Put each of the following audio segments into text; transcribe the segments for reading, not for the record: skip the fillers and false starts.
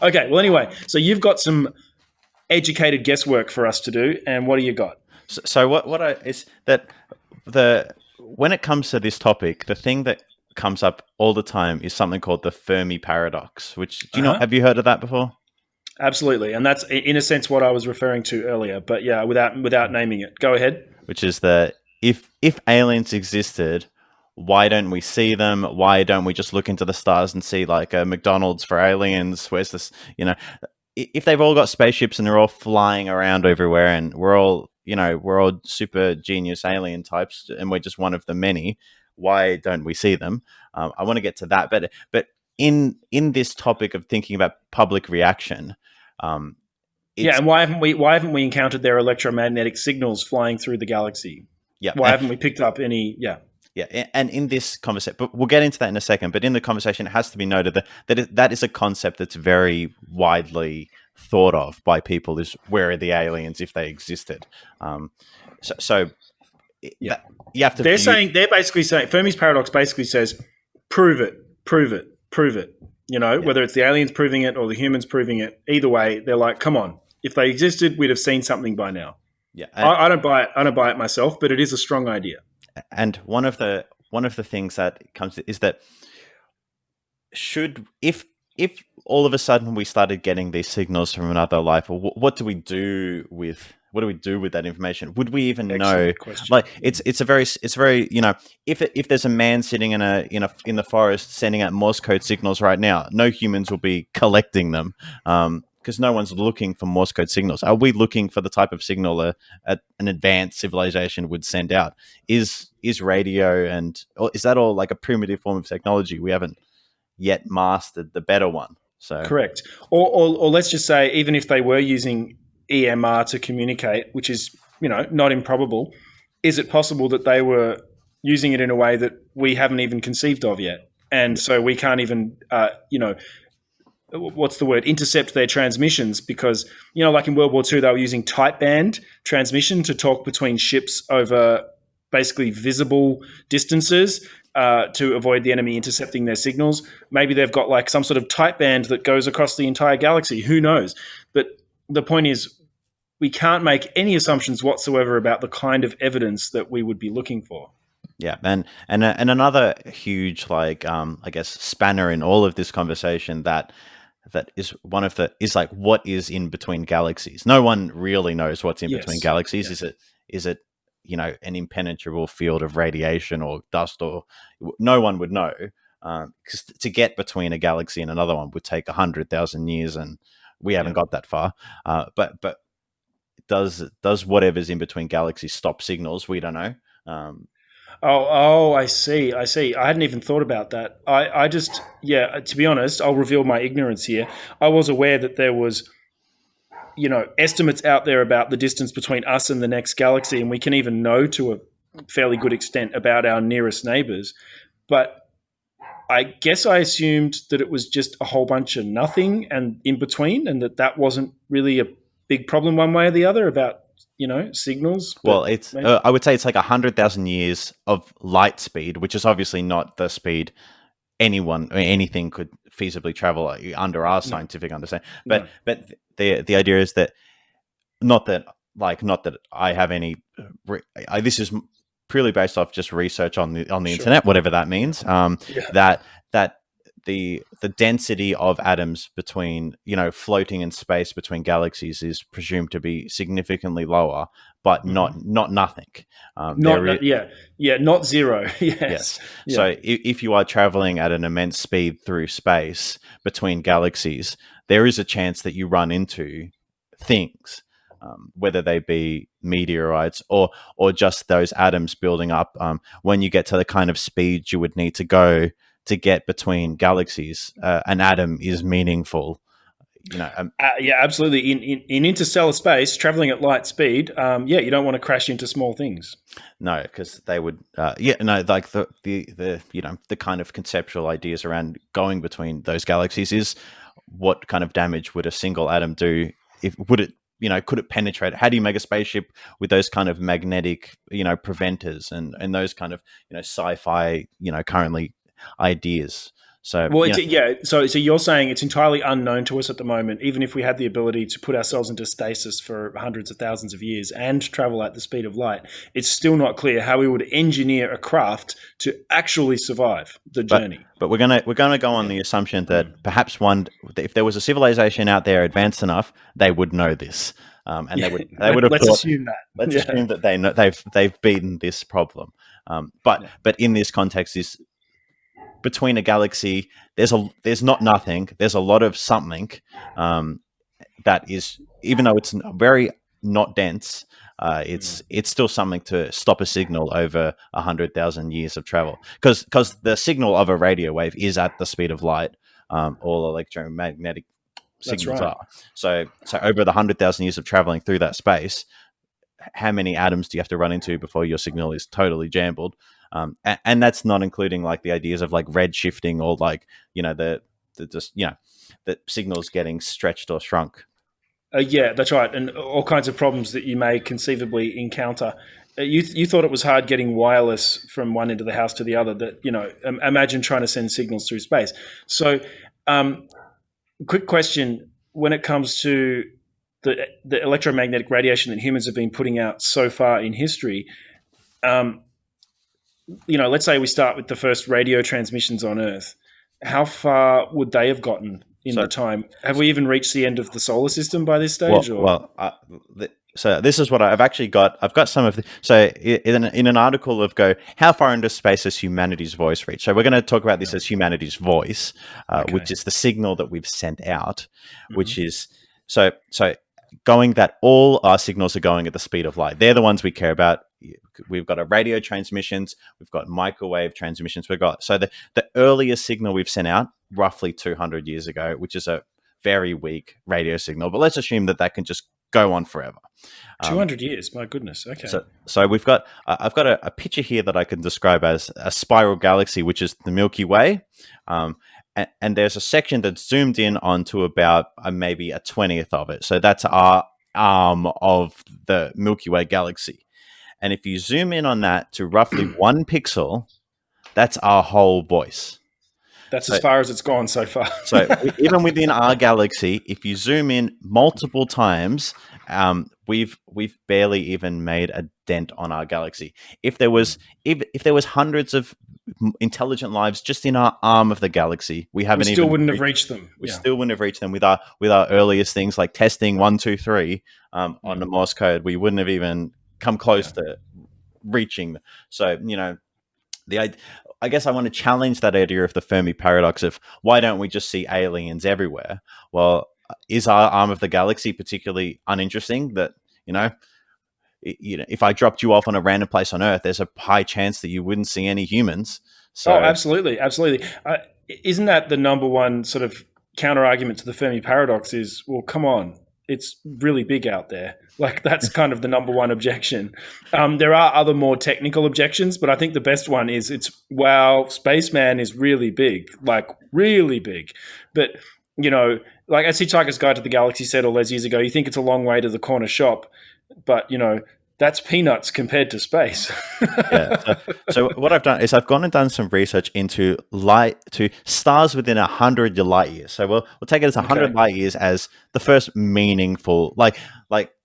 Okay, well, anyway, so you've got some educated guesswork for us to do, and what do you got? So what I is that the when it comes to this topic, the thing that comes up all the time is something called the Fermi Paradox. Which do Uh you know? huh. Have you heard of that before? Absolutely, and that's in a sense what I was referring to earlier. But yeah, without naming it, go ahead. Which is that if aliens existed, why don't we see them? Why don't we just look into the stars and see like a McDonald's for aliens? Where's this? You know, if they've all got spaceships and they're all flying around everywhere, and we're all super genius alien types, and we're just one of the many. Why don't we see them? I want to get to that, but in this topic of thinking about public reaction, um, Yeah, it's and why haven't we encountered their electromagnetic signals flying through the galaxy? yeah, Why haven't we picked up any? Yeah, yeah, and in this conversation, but we'll get into that in a second. But in the conversation, it has to be noted that is a concept that's very widely thought of by people. Is where are the aliens if they existed? Um, so yeah. that you have to view. They're basically saying Fermi's paradox basically says, prove it, prove it, prove it. Yeah, Whether it's the aliens proving it or the humans proving it, either way, they're like, come on, if they existed, we'd have seen something by now. yeah, I don't buy it. I don't buy it myself, but it is a strong idea. and one of the things that comes is that should if all of a sudden we started getting these signals from another life, or what do we do with that information? Would we even know? Excellent question. Like it's very if there's a man sitting in the forest sending out Morse code signals right now, no humans will be collecting them. Because no one's looking for Morse code signals. Are we looking for the type of signal an advanced civilization would send out? Is radio or is that all like a primitive form of technology? We haven't yet mastered the better one. So Correct. Or let's just say, even if they were using EMR to communicate, which is not improbable, is it possible that they were using it in a way that we haven't even conceived of yet, and so we can't even what's the word, intercept their transmissions, because like in World War II, they were using tight band transmission to talk between ships over basically visible distances, to avoid the enemy intercepting their signals. Maybe they've got like some sort of tight band that goes across the entire galaxy. Who knows? But the point is, we can't make any assumptions whatsoever about the kind of evidence that we would be looking for. yeah, and another huge I guess spanner in all of this conversation that is one of the is like what is in between galaxies. No one really knows what's in between Yes. galaxies. Yeah. Is it an impenetrable field of radiation or dust, or no one would know, because to get between a galaxy and another one would take 100,000 years, and we haven't Yeah. got that far. But does whatever's in between galaxies stop signals? We don't know. Um, Oh, I see. I see. I hadn't even thought about that. I just, yeah, to be honest, I'll reveal my ignorance here. I was aware that there was, estimates out there about the distance between us and the next galaxy, and we can even know to a fairly good extent about our nearest neighbors. But I guess I assumed that it was just a whole bunch of nothing and in between, and that wasn't really a big problem one way or the other about, signals. Well, But it's maybe, I would say it's like 100,000 years of light speed, which is obviously not the speed anyone or anything could feasibly travel under our no, scientific understanding. But no, but the idea is that not that I have any. This is purely based off just research on the sure. internet, whatever that means. Yeah. That the density of atoms between floating in space between galaxies is presumed to be significantly lower, but not Mhm. not nothing. Not, There no, is yeah, yeah, not zero. Yes, Yes. So yeah, if you are traveling at an immense speed through space between galaxies, there is a chance that you run into things, whether they be meteorites or just those atoms building up. When you get to the kind of speed you would need to go to get between galaxies, an atom is meaningful. You know, yeah, absolutely. In interstellar space, traveling at light speed, yeah, you don't want to crash into small things. No, because they would, yeah, no, like the kind of conceptual ideas around going between those galaxies is what kind of damage would a single atom do? If would it, could it penetrate? How do you make a spaceship with those kind of magnetic, preventers and those kind of, sci-fi, currently ideas? So Well, yeah. So you're saying it's entirely unknown to us at the moment, even if we had the ability to put ourselves into stasis for hundreds of thousands of years and travel at the speed of light. It's still not clear how we would engineer a craft to actually survive the but journey. we're gonna go on the assumption that perhaps if there was a civilization out there advanced enough, they would know this, and Yeah, they would have let's thought. assume that. Let's Yeah, assume that they know they've beaten this problem. yeah, But in this context, is between a galaxy, there's not nothing. There's a lot of something um, that is, even though it's very not dense, it's still something to stop a signal over 100,000 years of travel. Because the signal of a radio wave is at the speed of light. All electromagnetic that's signals right. are. So over the 100,000 years of traveling through that space, how many atoms do you have to run into before your signal is totally jambled? And that's not including like the ideas of like red shifting or like the just the signals getting stretched or shrunk. Yeah, that's right, and all kinds of problems that you may conceivably encounter. You thought it was hard getting wireless from one end of the house to the other. That imagine trying to send signals through space. So, um, quick question: when it comes to the electromagnetic radiation that humans have been putting out so far in history, um, let's say we start with the first radio transmissions on Earth. How far would they have gotten in the So time? Have we even reached the end of the solar system by this stage? Well, Or well, so this is what I've actually got. I've got some of the, so in an article of go, how far into space has humanity's voice reached? So we're going to talk about this as humanity's voice, okay, which is the signal that we've sent out, which hmm is so going that all our signals are going at the speed of light. They're the ones we care about. We've got a radio transmissions, we've got microwave transmissions, we've got the earliest signal we've sent out roughly 200 years ago, which is a very weak radio signal, but let's assume that can just go on forever. two Um, hundred years. My goodness. Okay. so we've got I've got a picture here that I can describe as a spiral galaxy, which is the Milky Way, and there's a section that's zoomed in onto about maybe a 20th of it. So that's our arm of the Milky Way galaxy, and if you zoom in on that to roughly 1 pixel, that's our whole voice. That's as So far as it's gone so far. even within our galaxy, if you zoom in multiple times, we've barely even made a dent on our galaxy. If there was if there was hundreds of intelligent lives just in our arm of the galaxy, we We haven't still even wouldn't have reached. reached them. We Yeah. still wouldn't have reached them with our earliest things like testing 1, 2, 3 on the Mm. Morse code. We wouldn't have even come close Yeah. to reaching. So the I guess I want to challenge that idea of the Fermi paradox of why don't we just see aliens everywhere? Well, is our arm of the galaxy particularly uninteresting? That if I dropped you off on a random place on Earth, there's a high chance that you wouldn't see any humans. Oh, So absolutely, absolutely. Isn't that the number one sort of counter argument to the Fermi paradox? Is, well, come on, it's really big out there. Like, that's kind of the number one objection. There are other more technical objections, but I think the best one is it's, wow, spaceman is really big, like really big. But like as Hitchhiker's Guide to the Galaxy said all those years ago, you think it's a long way to the corner shop, but that's peanuts compared to space. yeah. So what I've done is I've gone and done some research into stars within 100 light years. So we'll take it as 100 Okay. light years as the first meaningful like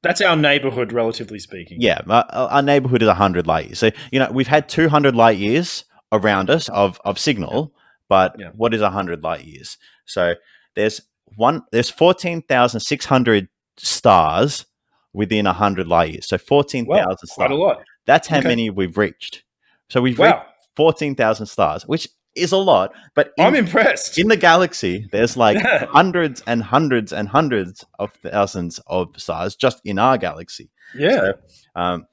That's our neighborhood, relatively speaking. yeah, our neighborhood is 100 light years. So we've had 200 light years around us of Yeah. signal, but Yeah. what is 100 light years? So there's 14,600 stars within 100 light years. So Well, 14,000 quite a stars. lot. That's how Okay. many we've reached. So we've reached Wow. 14,000 stars, which is a lot. But I'm impressed. in the galaxy, there's like Yeah. hundreds and hundreds and hundreds of thousands of stars just in our galaxy. Yeah. So, um,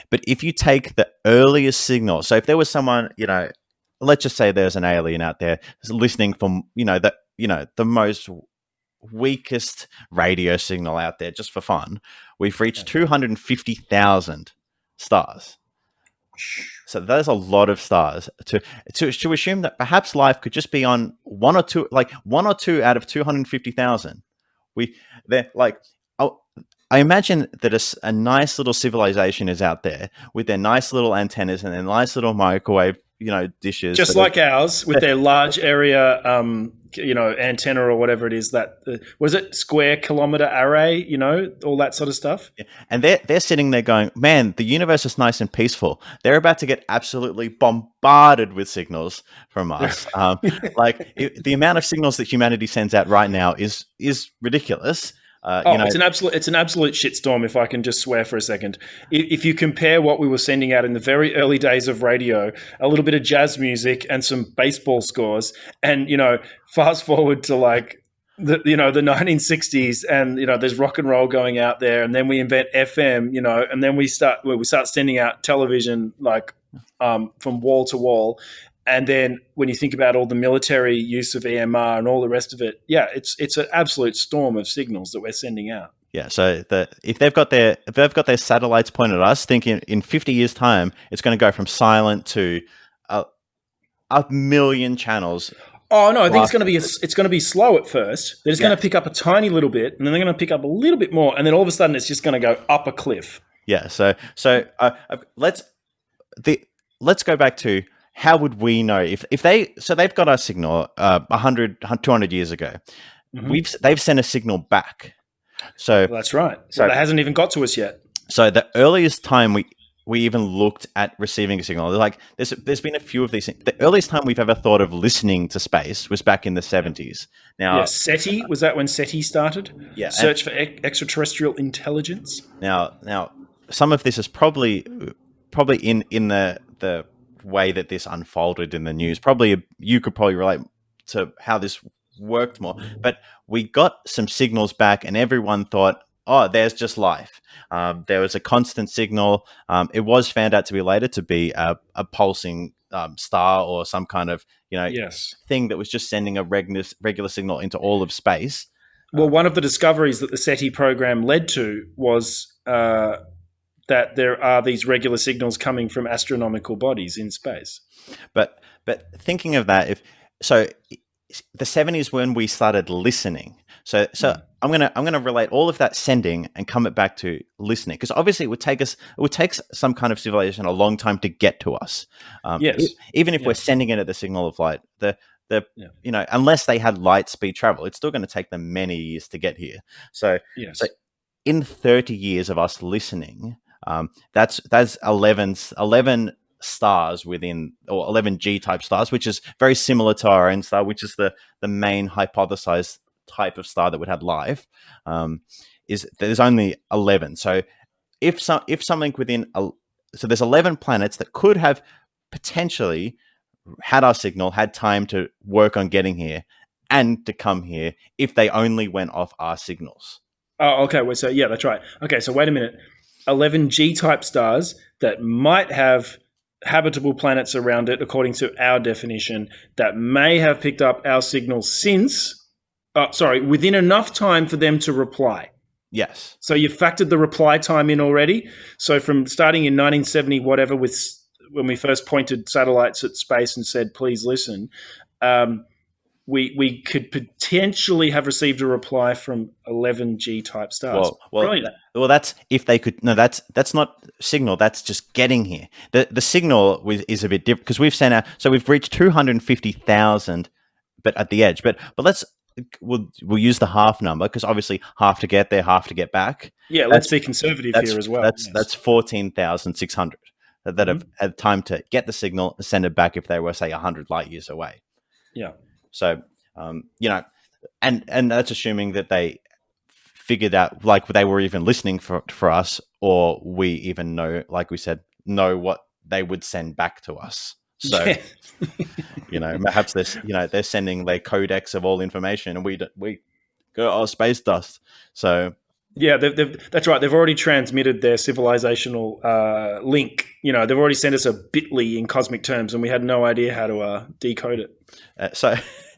but if you take the earliest signal, so if there was someone, let's just say there's an alien out there listening from, the most weakest radio signal out there, just for fun, we've reached 250,000 stars. So there's a lot of stars to assume that perhaps life could just be on one or two out of 250,000. They're like, oh, I imagine that a nice little civilization is out there with their nice little antennas and their nice little microwave dishes Just that are like ours, with their large area, antenna or whatever it is. That was it, square kilometer array. All that sort of stuff. yeah. And they're sitting there going, man, the universe is nice and peaceful. They're about to get absolutely bombarded with signals from us. The amount of signals that humanity sends out right now is ridiculous. Oh, it's an absolute shitstorm. If I can just swear for a second, if you compare what we were sending out in the very early days of radio, a little bit of jazz music and some baseball scores, and fast forward to like the 1960s, and there's rock and roll going out there, and then we invent FM, and then we start sending out television like from wall to wall. And then when you think about all the military use of EMR and all the rest of it, yeah, it's an absolute storm of signals that we're sending out. Yeah, so if they've got their satellites pointed at us, thinking in 50 years' time, it's going to go from silent to a million channels. Oh no, I think it's going to be slow at first. They're just going to pick up a tiny little bit, and then they're going to pick up a little bit more, and then all of a sudden it's just going to go up a cliff. Yeah. So let's go back to, how would we know if they've got our signal 100, 200 years ago. Mm-hmm. They've sent a signal back. So that's right. So that hasn't even got to us yet. So the earliest time we even looked at receiving a signal, like there's been a few of these things. The earliest time we've ever thought of listening to space was back in the 70s. Now, SETI, was that when SETI started? Yeah, search for extraterrestrial intelligence. Now, some of this is probably in the way that this unfolded in the news. You could probably relate to how this worked more. But we got some signals back, and everyone thought, oh, there's just life. There was a constant signal. It was found out to be later to be a pulsing star or some kind of thing that was just sending a regular signal into all of space. Well, one of the discoveries that the SETI program led to was that there are these regular signals coming from astronomical bodies in space. But thinking of that, the 70s when we started listening. So I'm gonna relate all of that sending and come it back to listening, because obviously it would take some kind of civilization a long time to get to us. Yes. Even if we're sending it at the signal of light, unless they had light speed travel, it's still going to take them many years to get here. So in 30 years of us listening, that's 11 stars within, or 11 G type stars, which is very similar to our own star, which is the main hypothesized type of star that would have life. There's only 11. So if something within so there's 11 planets that could have potentially had our signal, had time to work on getting here and to come here if they only went off our signals. Oh, okay. Well, so yeah, that's right. Okay, so wait a minute. 11 G-type stars that might have habitable planets around it, according to our definition, that may have picked up our signal within enough time for them to reply. Yes. So you factored the reply time in already. So from starting in 1970, whatever, when we first pointed satellites at space and said, please listen, we could potentially have received a reply from 11 G-type stars. Well, that's if they could. No, that's not signal. That's just getting here. The signal is a bit different, because we've sent out. So we've reached 250,000, but at the edge. But we'll use the half number, because obviously half to get there, half to get back. Yeah, let's be conservative here as well. That's 14,600 that have had time to get the signal and send it back if they were, say, 100 light years away. Yeah. So, and that's assuming that they figured out, like, they were even listening for us, or we even know, like we said, know what they would send back to us. So, perhaps they're sending their codex of all information, and we go, space dust. So. Yeah, that's right. They've already transmitted their civilizational link. They've already sent us a bitly in cosmic terms, and we had no idea how to decode it. So